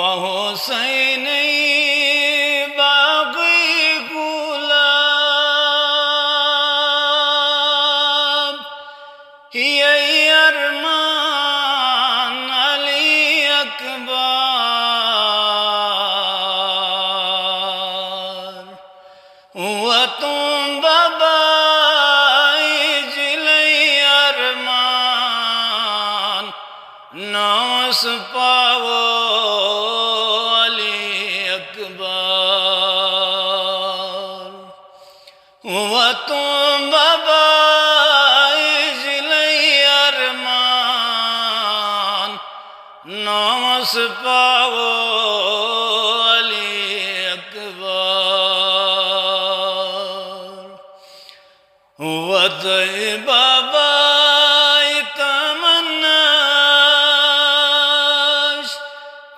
وحسيني باقي غلاب هي أرمان علي أكبر وتم بابائی جلي أرمان ناس پاو علي أكبر وتم بابائی جلي أرمان ناس پاو علي أكبر وتي بابائی تمناش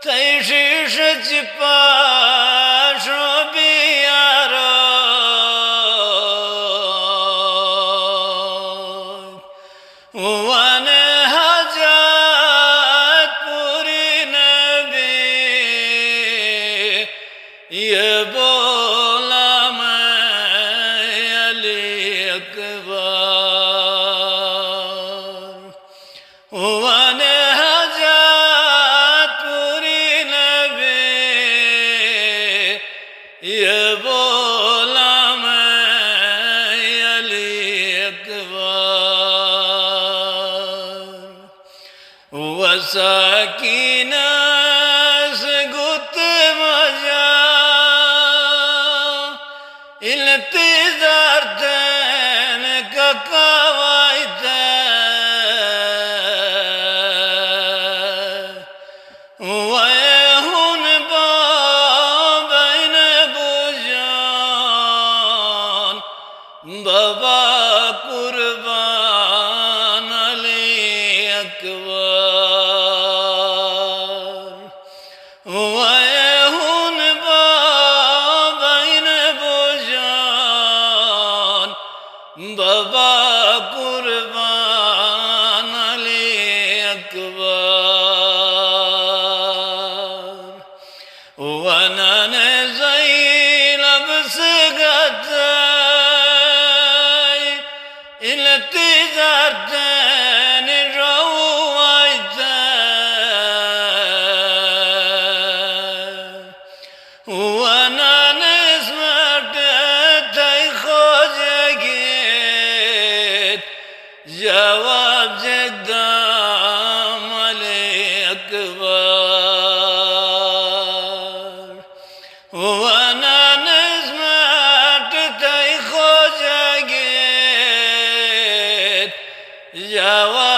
تي شيش چپاشو بیارو وانے حاجات پوری نبی یہ بولا میں علی اکبر وانے حاجات پوری نبی یہ بولا میں علی اکبر وساکینہ سے گت مجا التزار دین کا قواعد ويهون بين بجان بابا قربان علي أكبر ويهون بين بجان بابا قربان علي أكبر وانا زينب سقطي التزار دين رويته وانا سمعت تي خوجيت جواب جدام علي أكبر وانا سمعت تي خوجيت جواب